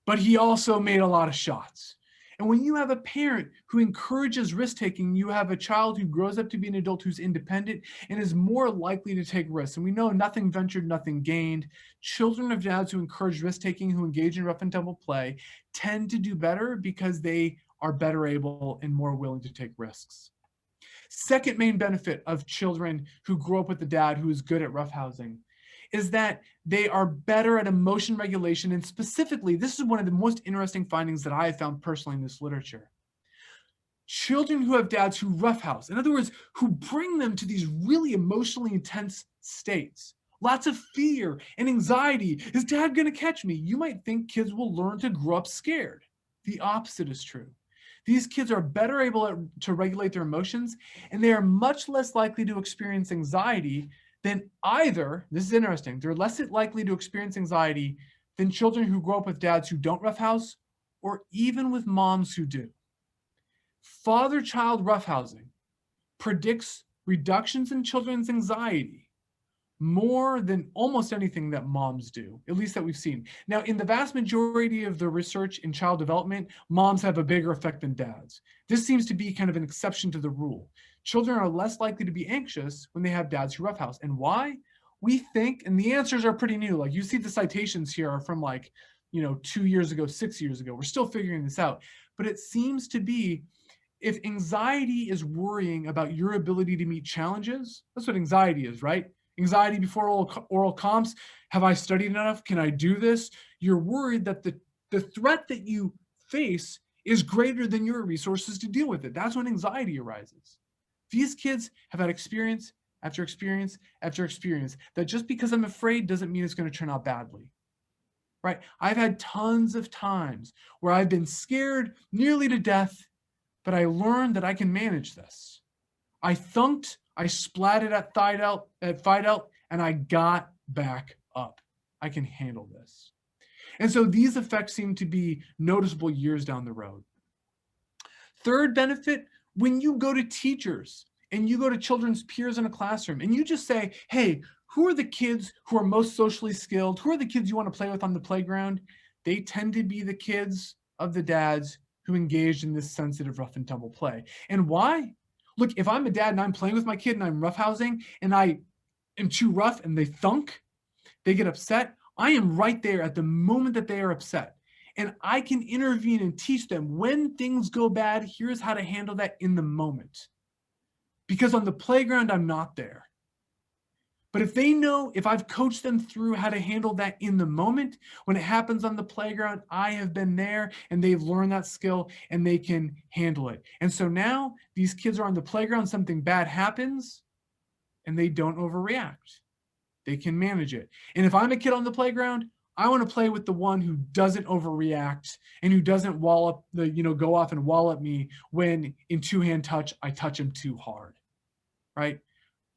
but he also made a lot of shots. And when you have a parent who encourages risk-taking, you have a child who grows up to be an adult who's independent and is more likely to take risks. And we know nothing ventured, nothing gained. Children of dads who encourage risk-taking, who engage in rough and tumble play, tend to do better because they are better able and more willing to take risks. Second main benefit of children who grow up with a dad who is good at roughhousing is that they are better at emotion regulation. And specifically, this is one of the most interesting findings that I have found personally in this literature. Children who have dads who roughhouse, in other words, who bring them to these really emotionally intense states, lots of fear and anxiety. Is dad gonna catch me? You might think kids will learn to grow up scared. The opposite is true. These kids are better able to regulate their emotions, and they are much less likely to experience anxiety than either, this is interesting, they're less likely to experience anxiety than children who grow up with dads who don't roughhouse, or even with moms who do. Father-child roughhousing predicts reductions in children's anxiety more than almost anything that moms do, at least that we've seen. Now, in the vast majority of the research in child development, moms have a bigger effect than dads. This seems to be kind of an exception to the rule. Children are less likely to be anxious when they have dads who roughhouse. And why? we think, and the answers are pretty new. Like you see the citations here are from like, 2 years ago, 6 years ago. We're still figuring this out. But it seems to be if anxiety is worrying about your ability to meet challenges, that's what anxiety is, right? Anxiety before oral comps. Have I studied enough? Can I do this? You're worried that the threat that you face is greater than your resources to deal with it. That's when anxiety arises. These kids have had experience after experience after experience that just because I'm afraid doesn't mean it's going to turn out badly, right? I've had tons of times where I've been scared nearly to death, but I learned that I can manage this. I thunked, I splatted at Fidel, and I got back up. I can handle this. And so these effects seem to be noticeable years down the road. Third benefit, when you go to teachers and you go to children's peers in a classroom and you just say, hey, who are the kids who are most socially skilled? Who are the kids you want to play with on the playground? They tend to be the kids of the dads who engaged in this sensitive rough and tumble play. And why? Look, if I'm a dad and I'm playing with my kid and I'm roughhousing and I am too rough and they thunk, they get upset, I am right there at the moment that they are upset. And I can intervene and teach them when things go bad, here's how to handle that in the moment. Because on the playground, I'm not there. But if they know, if I've coached them through how to handle that in the moment, when it happens on the playground, I have been there and they've learned that skill and they can handle it. And so now these kids are on the playground, something bad happens and they don't overreact. They can manage it. And if I'm a kid on the playground, I want to play with the one who doesn't overreact and who doesn't go off and wallop me when in two-hand touch, I touch him too hard, right?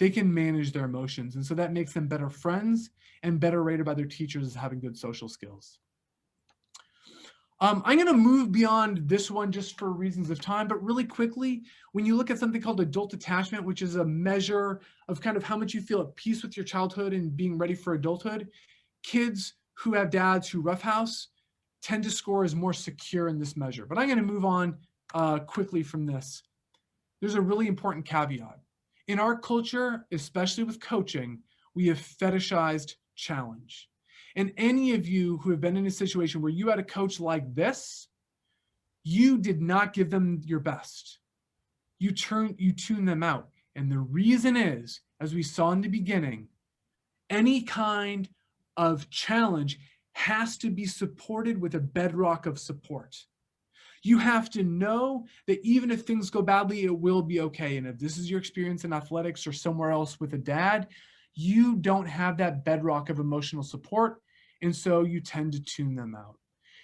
They can manage their emotions. And so that makes them better friends and better rated by their teachers as having good social skills. I'm going to move beyond this one just for reasons of time, but really quickly, when you look at something called adult attachment, which is a measure of kind of how much you feel at peace with your childhood and being ready for adulthood, kids who have dads who roughhouse tend to score as more secure in this measure. But I'm going to move on quickly from this. There's a really important caveat. In our culture, especially with coaching, we have fetishized challenge. And any of you who have been in a situation where you had a coach like this, you did not give them your best. You tune them out. And the reason is, as we saw in the beginning, any kind of challenge has to be supported with a bedrock of support. You have to know that even if things go badly, it will be okay. And if this is your experience in athletics or somewhere else with a dad, you don't have that bedrock of emotional support. And so you tend to tune them out.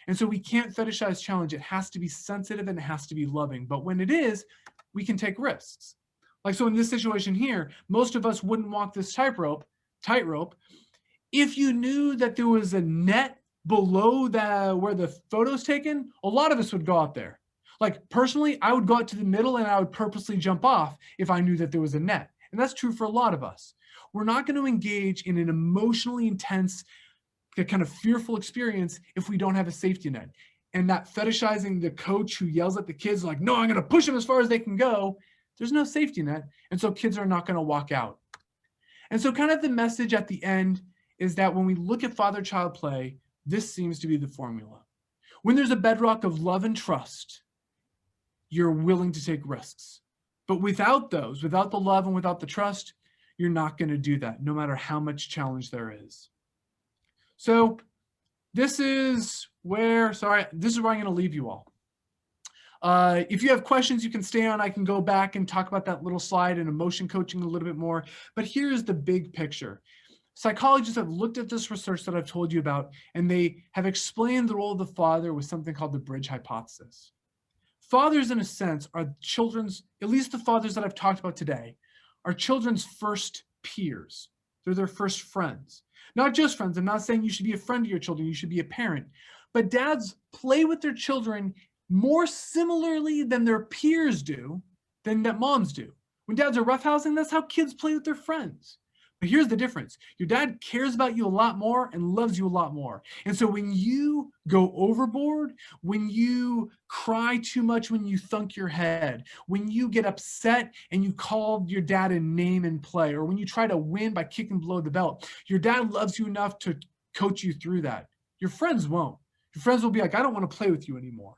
And so we can't fetishize challenge. It has to be sensitive and it has to be loving. But when it is, we can take risks. Like, so in this situation here, most of us wouldn't walk this tightrope if you knew that there was a net below where the photo's taken. A lot of us would go out there. Like personally, I would go out to the middle and I would purposely jump off if I knew that there was a net. And that's true for a lot of us. We're not going to engage in an emotionally intense, kind of fearful experience if we don't have a safety net. And that fetishizing the coach who yells at the kids like, no, I'm going to push them as far as they can go. There's no safety net. And so kids are not going to walk out. And so kind of the message at the end is that when we look at father-child play, this seems to be the formula. When there's a bedrock of love and trust, you're willing to take risks. But without those, without the love and without the trust, you're not going to do that, no matter how much challenge there is. So this is where I'm going to leave you all. If you have questions, you can stay on. I can go back and talk about that little slide and emotion coaching a little bit more. But here's the big picture. Psychologists have looked at this research that I've told you about, and they have explained the role of the father with something called the bridge hypothesis. Fathers, in a sense, are children's, at least the fathers that I've talked about today, are children's first peers. They're their first friends. Not just friends. I'm not saying you should be a friend to your children. You should be a parent. But dads play with their children more similarly than their peers do than that moms do. When dads are roughhousing, that's how kids play with their friends. But here's the difference. Your dad cares about you a lot more and loves you a lot more. And so when you go overboard, when you cry too much, when you thunk your head, when you get upset and you call your dad a name in play, or when you try to win by kicking below the belt, your dad loves you enough to coach you through that. Your friends won't. Your friends will be like, I don't want to play with you anymore.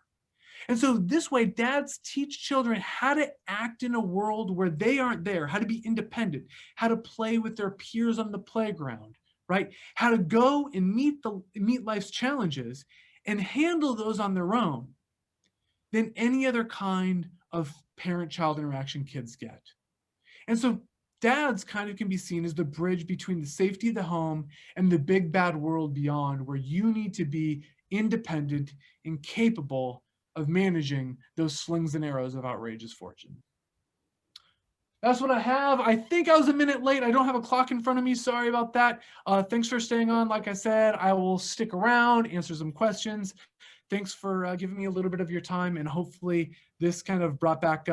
And so this way, dads teach children how to act in a world where they aren't there, how to be independent, how to play with their peers on the playground, right? How to go and meet life's challenges and handle those on their own than any other kind of parent-child interaction kids get. And so dads kind of can be seen as the bridge between the safety of the home and the big bad world beyond, where you need to be independent and capable of managing those slings and arrows of outrageous fortune. That's what I have. I think I was a minute late. I don't have a clock in front of me. Sorry about that. Thanks for staying on. Like I said, I will stick around, answer some questions. Thanks for giving me a little bit of your time, and hopefully this kind of brought back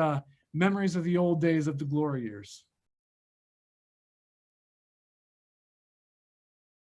memories of the old days of the glory years.